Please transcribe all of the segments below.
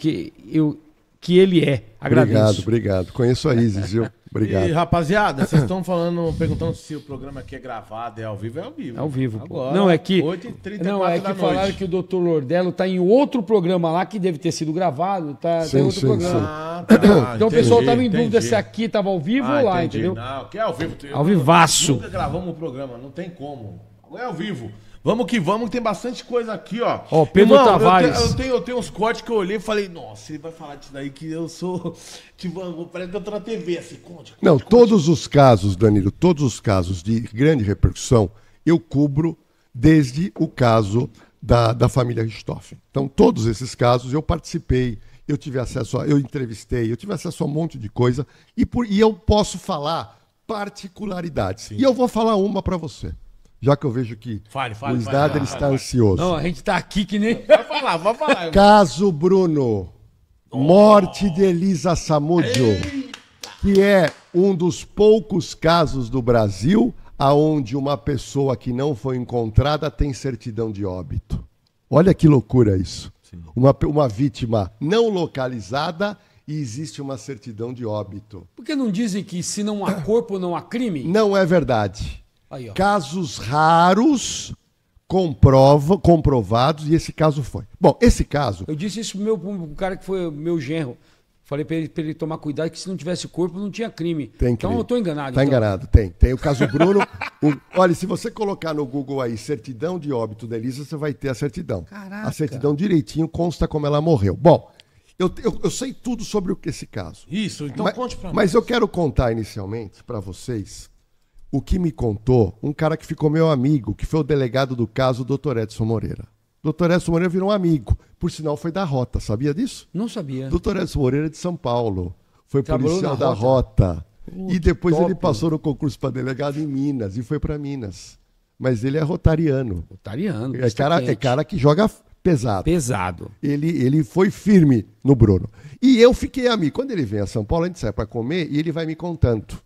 que ele é. Agradeço. Obrigado. Conheço a Isis, viu? Obrigado. E, rapaziada, vocês estão perguntando se o programa aqui é gravado, é ao vivo, é ao vivo. É ao vivo, pô. Agora, Não, é que 8h34 não, é que falaram que o Dr. Lordello tá em outro programa lá, que deve ter sido gravado, tem outro programa. Ah, tá, então o pessoal tava em dúvida se aqui tava ao vivo ou lá, entendeu? Não, que é ao vivo. Ao vivaço. Nunca gravamos o programa, não tem como. Agora é ao vivo. Vamos que tem bastante coisa aqui, ó. Ó, Pedro Tavares. Eu tenho uns cortes que eu olhei e falei, nossa, ele vai falar disso daí que eu sou. Tipo, parece que eu tô na TV, assim, conte. Não, todos os casos, Danilo, todos os casos de grande repercussão, eu cubro desde o caso da família Richthofen. Então, todos esses casos eu participei, eu tive acesso eu entrevistei, eu tive acesso a um monte de coisa e eu posso falar particularidades. Sim. E eu vou falar uma para você. Já que eu vejo que o Snyder está ansioso. Não, a gente tá aqui que nem... Vai falar. Caso Bruno. Morte de Elisa Samúdio. Que é um dos poucos casos do Brasil aonde uma pessoa que não foi encontrada tem certidão de óbito. Olha que loucura isso. Uma vítima não localizada e existe uma certidão de óbito. Por que não dizem que se não há corpo, não há crime? Não é verdade. Aí, casos raros, comprovados, e esse caso foi. Bom, esse caso... Eu disse isso pro cara que foi meu genro. Falei pra ele tomar cuidado, que se não tivesse corpo, não tinha crime. Tem então eu tô enganado. Tá enganado, tem. Tem o caso Bruno. Olha, se você colocar no Google aí, certidão de óbito da Elisa, você vai ter a certidão. Caraca. A certidão direitinho consta como ela morreu. Bom, eu sei tudo sobre esse caso. Isso, então conte pra nós. Mas eu quero contar inicialmente pra vocês o que me contou um cara que ficou meu amigo, que foi o delegado do caso, o Dr. Edson Moreira. Dr. Edson Moreira virou um amigo. Por sinal, foi da Rota, sabia disso? Não sabia. Dr. Edson Moreira é de São Paulo. Foi policial da Rota. E depois ele passou no concurso para delegado em Minas e foi para Minas. Mas ele é rotariano. Rotariano. É cara que joga pesado. Pesado. Ele foi firme no Bruno. E eu fiquei amigo. Quando ele vem a São Paulo, a gente sai para comer e ele vai me contando.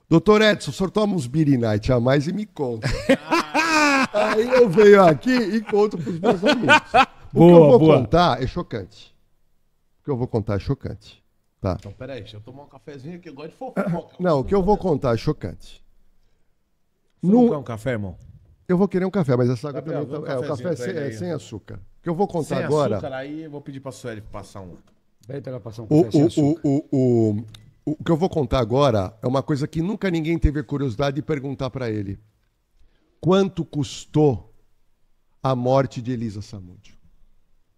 Doutor Edson, o senhor toma uns Beer Night a mais e me conta. Aí eu venho aqui e conto para os meus amigos. O que eu vou contar é chocante. O que eu vou contar é chocante. Tá? Então, peraí, deixa eu tomar um cafezinho aqui, eu gosto de fofoca. Não, o que eu vou contar é chocante. Você não quer um café, irmão? Eu vou querer um café, mas essa água Gabriel, também tá... o café é sem açúcar. O que eu vou contar sem agora... açúcar, aí eu vou pedir pra Sueli passar um. Vai pegar passar um café sem açúcar. O que eu vou contar agora é uma coisa que nunca ninguém teve a curiosidade de perguntar para ele. Quanto custou a morte de Elisa Samúdio?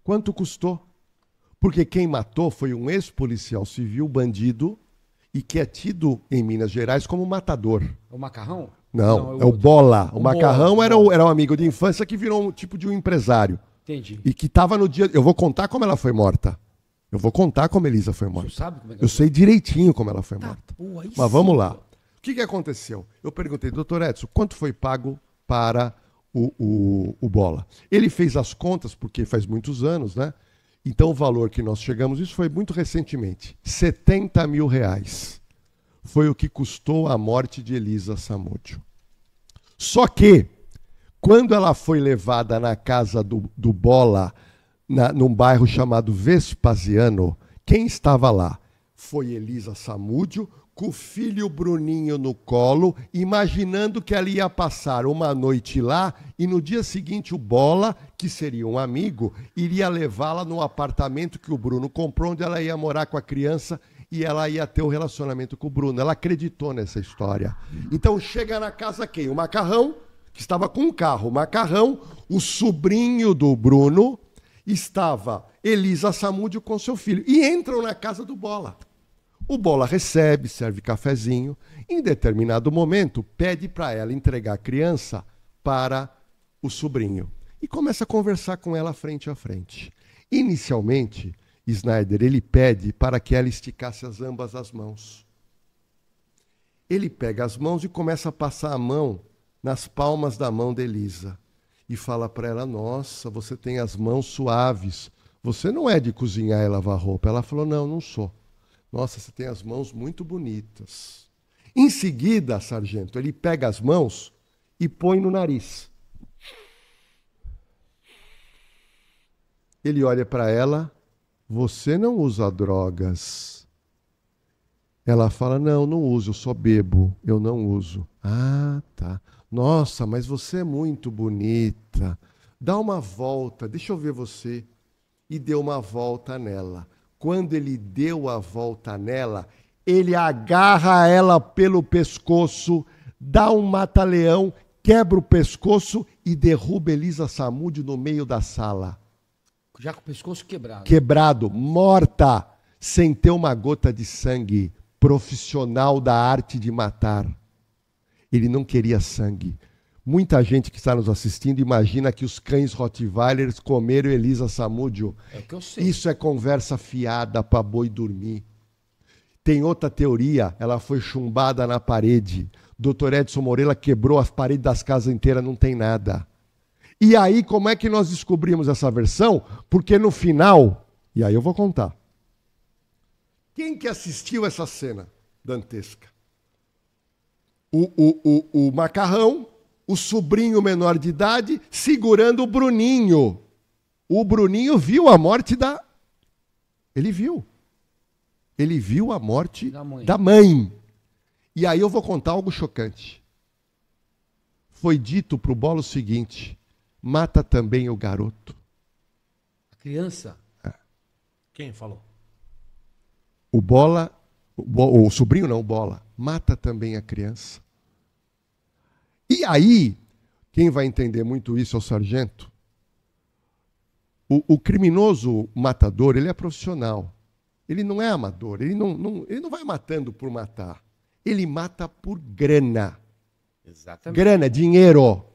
Quanto custou? Porque quem matou foi um ex-policial civil, bandido, e que é tido em Minas Gerais como matador. É o Macarrão? Não, é o Bola. O Macarrão era um amigo de infância que virou um tipo de um empresário. Entendi. E que estava no dia... Eu vou contar como ela foi morta. Eu vou contar como Elisa foi morta. Você sabe como é que eu sei direitinho como ela foi morta. Pô, mas vamos lá. O que aconteceu? Eu perguntei, doutor Edson, quanto foi pago para o Bola? Ele fez as contas, porque faz muitos anos, né? Então o valor que nós chegamos, isso foi muito recentemente, R$70 mil. Foi o que custou a morte de Elisa Samúdio. Só que, quando ela foi levada na casa do Bola, num bairro chamado Vespasiano, quem estava lá? Foi Elisa Samúdio, com o filho Bruninho no colo, imaginando que ela ia passar uma noite lá e no dia seguinte o Bola, que seria um amigo, iria levá-la no apartamento que o Bruno comprou, onde ela ia morar com a criança e ela ia ter um relacionamento com o Bruno. Ela acreditou nessa história. Então chega na casa quem? O Macarrão, que estava com um carro. O Macarrão, o sobrinho do Bruno, estava Elisa Samúdio com seu filho. E entram na casa do Bola. O Bola recebe, serve cafezinho. Em determinado momento, pede para ela entregar a criança para o sobrinho. E começa a conversar com ela frente a frente. Inicialmente, Snyder, ele pede para que ela esticasse ambas as mãos. Ele pega as mãos e começa a passar a mão nas palmas da mão de Elisa. E fala para ela, nossa, você tem as mãos suaves. Você não é de cozinhar e lavar roupa. Ela falou, não sou. Nossa, você tem as mãos muito bonitas. Em seguida, sargento, ele pega as mãos e põe no nariz. Ele olha para ela você não usa drogas. Ela fala, não uso, eu só bebo, eu não uso. Ah, tá. Nossa, mas você é muito bonita. Dá uma volta, deixa eu ver você. E deu uma volta nela. Quando ele deu a volta nela, ele agarra ela pelo pescoço, dá um mata-leão, quebra o pescoço e derruba Elisa Samúdio no meio da sala. Já com o pescoço quebrado. Quebrado, morta, sem ter uma gota de sangue. Profissional da arte de matar. Ele não queria sangue. Muita gente que está nos assistindo imagina que os cães Rottweilers comeram Elisa Samúdio. É o que eu sei. Isso é conversa fiada para boi dormir. Tem outra teoria, ela foi chumbada na parede. Dr. Edson Moreira quebrou as paredes das casas inteiras, não tem nada. E aí, como é que nós descobrimos essa versão? Porque no final, e aí eu vou contar. Quem que assistiu essa cena dantesca? O Macarrão, o sobrinho menor de idade, segurando o Bruninho. O Bruninho viu a morte da... Ele viu. Ele viu a morte da mãe. E aí eu vou contar algo chocante. Foi dito para o Bola o seguinte, mata também o garoto. A criança? Quem falou? O Bola, o sobrinho não, o Bola, mata também a criança. E aí, quem vai entender muito isso é o sargento. O criminoso matador, ele é profissional. Ele não é amador, ele não vai matando por matar. Ele mata por grana. Exatamente. Grana, dinheiro.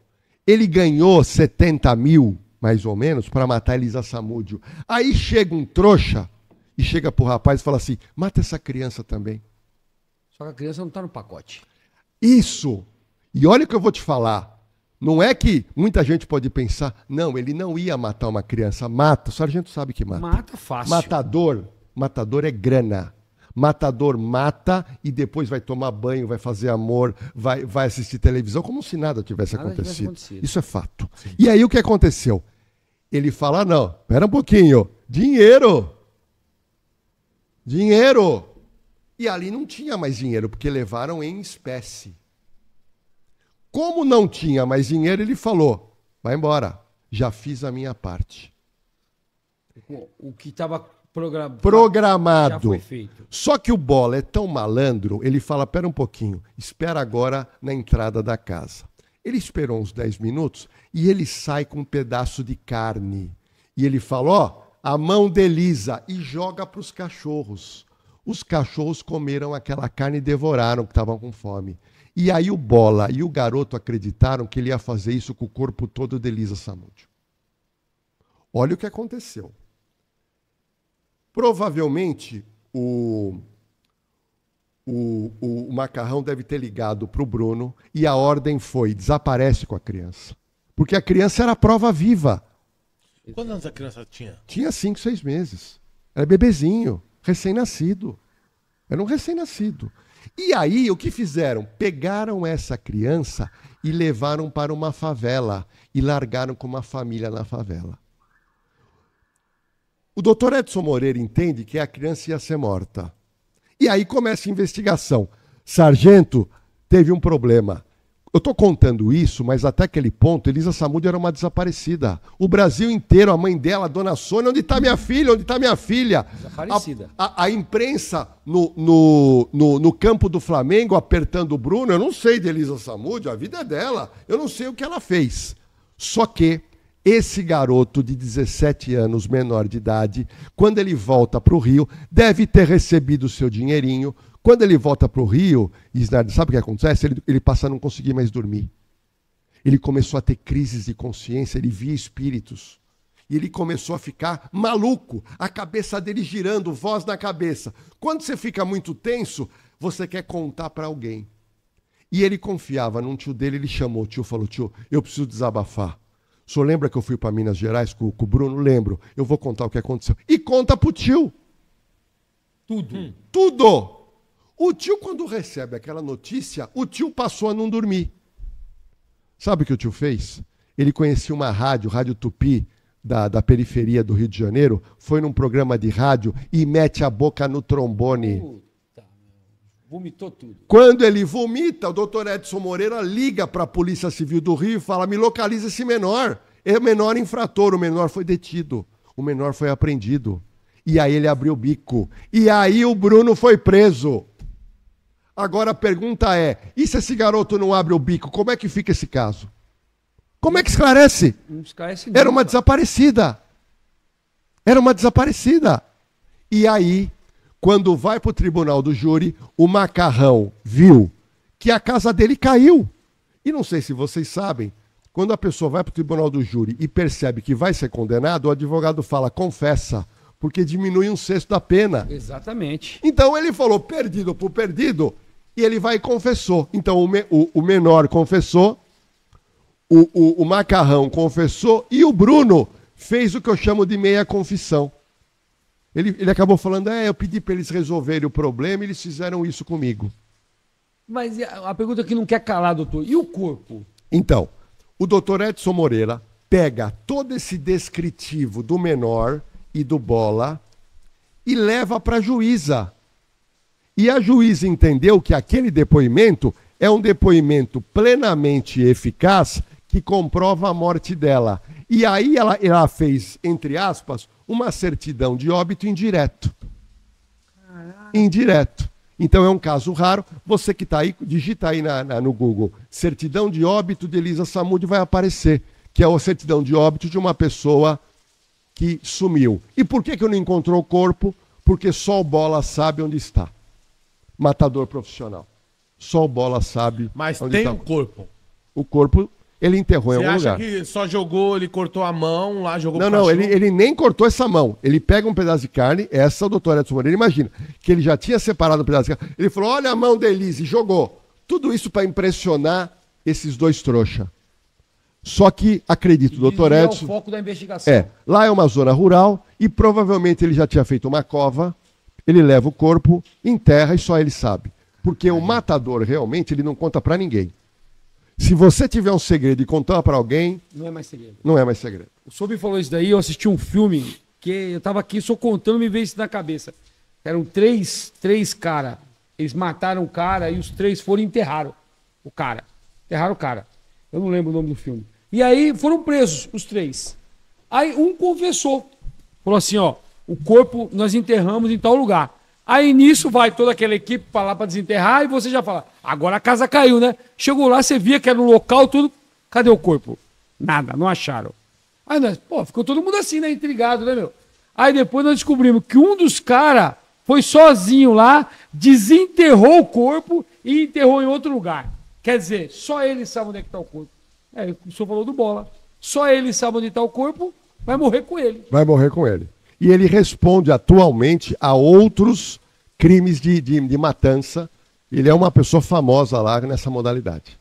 Ele ganhou 70 mil, mais ou menos, para matar Elisa Samúdio. Aí chega um trouxa e chega pro rapaz e fala assim, mata essa criança também. Só que a criança não está no pacote. Isso. E olha o que eu vou te falar. Não é que muita gente pode pensar, não, ele não ia matar uma criança. Mata, o sargento sabe que mata. Mata fácil. Matador é grana. Matador mata e depois vai tomar banho, vai fazer amor, vai assistir televisão, como se nada tivesse acontecido. Isso é fato. Sim. E aí o que aconteceu? Ele fala, não, espera um pouquinho, dinheiro. E ali não tinha mais dinheiro, porque levaram em espécie. Como não tinha mais dinheiro, ele falou, vai embora, já fiz a minha parte. O que estava programado. Já foi feito. Só que o Bola é tão malandro, ele fala, pera um pouquinho, espera agora na entrada da casa. Ele esperou uns 10 minutos e ele sai com um pedaço de carne. E ele fala, ó, a mão de Elisa, e joga para os cachorros. Os cachorros comeram aquela carne e devoraram, que estavam com fome. E aí o Bola e o garoto acreditaram que ele ia fazer isso com o corpo todo de Elisa Samúdio. Olha o que aconteceu. Provavelmente o Macarrão deve ter ligado para o Bruno e a ordem foi, desaparece com a criança. Porque a criança era prova viva. Quantos anos a criança tinha? Tinha 5, 6 meses. Era bebezinho, recém-nascido. Era um recém-nascido. E aí, o que fizeram? Pegaram essa criança e levaram para uma favela e largaram com uma família na favela. O doutor Edson Moreira entende que a criança ia ser morta. E aí começa a investigação. Sargento, teve um problema. Eu estou contando isso, mas até aquele ponto, Elisa Samúdio era uma desaparecida. O Brasil inteiro, a mãe dela, a dona Sônia, onde está minha filha? Onde está minha filha? Desaparecida. A imprensa no campo do Flamengo apertando o Bruno, eu não sei de Elisa Samúdio, a vida é dela. Eu não sei o que ela fez. Só que esse garoto de 17 anos, menor de idade, quando ele volta para o Rio, deve ter recebido o seu dinheirinho. Quando ele volta para o Rio, sabe o que acontece? Ele passa a não conseguir mais dormir. Ele começou a ter crises de consciência, ele via espíritos. E ele começou a ficar maluco, a cabeça dele girando, voz na cabeça. Quando você fica muito tenso, você quer contar para alguém. E ele confiava num tio dele, ele chamou o tio, falou, tio, eu preciso desabafar. O senhor lembra que eu fui para Minas Gerais com o Bruno? Lembro. Eu vou contar o que aconteceu. E conta pro tio. Tudo. Tudo. O tio, quando recebe aquela notícia, o tio passou a não dormir. Sabe o que o tio fez? Ele conhecia uma rádio Tupi, da periferia do Rio de Janeiro foi num programa de rádio e mete a boca no trombone. Puta, vomitou tudo. Quando ele vomita, o doutor Edson Moreira liga para a Polícia Civil do Rio e fala: me localiza esse menor. É o menor infrator, o menor foi detido, o menor foi apreendido. E aí ele abriu o bico. E aí o Bruno foi preso. Agora a pergunta é: e se esse garoto não abre o bico, como é que fica esse caso? Como é que esclarece? Não esclarece Era nunca. uma desaparecida. Era uma desaparecida. E aí, quando vai para o tribunal do júri, o Macarrão viu que a casa dele caiu. E não sei se vocês sabem, quando a pessoa vai para o tribunal do júri e percebe que vai ser condenado, o advogado fala: confessa, porque diminui 1/6 da pena. Exatamente. Então ele falou perdido por perdido, e ele vai e confessou. Então o menor confessou, o Macarrão confessou, e o Bruno fez o que eu chamo de meia confissão. Ele acabou falando: eu pedi para eles resolverem o problema e eles fizeram isso comigo. Mas a pergunta que não quer calar, doutor, e o corpo? Então, o doutor Edson Moreira pega todo esse descritivo do menor e do Bola e leva para a juíza. E a juíza entendeu que aquele depoimento é um depoimento plenamente eficaz que comprova a morte dela. E aí ela fez, entre aspas, uma certidão de óbito indireto. Indireto. Então é um caso raro. Você que está aí, digita aí no Google: certidão de óbito de Elisa Samúdio, vai aparecer, que é a certidão de óbito de uma pessoa que sumiu. E por que não encontrou o corpo? Porque só o Bola sabe onde está. Matador profissional. Só o Bola sabe Mas onde tem está. um corpo. O corpo ele enterrou em Você algum acha lugar. que só jogou, ele cortou a mão lá, jogou Não, pro não, cachorro? ele nem cortou essa mão. Ele pega um pedaço de carne, essa é o doutor Edson Moreira, imagina, que ele já tinha separado um pedaço de carne. Ele falou: olha a mão da Elise, jogou. Tudo isso para impressionar esses dois trouxa. Só que, acredito, doutor Desviar Edson... o foco da investigação. Lá é uma zona rural e provavelmente ele já tinha feito uma cova, ele leva o corpo, enterra e só ele sabe. Porque o matador, realmente, ele não conta para ninguém. Se você tiver um segredo e contar para alguém, Não é mais segredo. não é mais segredo. O senhor me falou isso daí, eu assisti um filme que eu tava aqui só contando, me veio isso na cabeça. Eram três caras. Eles mataram o cara e os três foram e enterraram o cara. Enterraram o cara. Eu não lembro o nome do filme. E aí foram presos os três. Aí um confessou. Falou assim, ó, o corpo nós enterramos em tal lugar. Aí nisso vai toda aquela equipe para lá para desenterrar e você já fala: agora a casa caiu, né? Chegou lá, você via que era no local, tudo. Cadê o corpo? Nada, não acharam. Aí nós, ficou todo mundo assim, né? Intrigado, né, meu? Aí depois nós descobrimos que um dos caras foi sozinho lá, desenterrou o corpo e enterrou em outro lugar. Quer dizer, só ele sabe onde é que está o corpo. O senhor falou do Bola. Só ele sabe onde está o corpo, vai morrer com ele. Vai morrer com ele. E ele responde atualmente a outros crimes de matança. Ele é uma pessoa famosa lá nessa modalidade.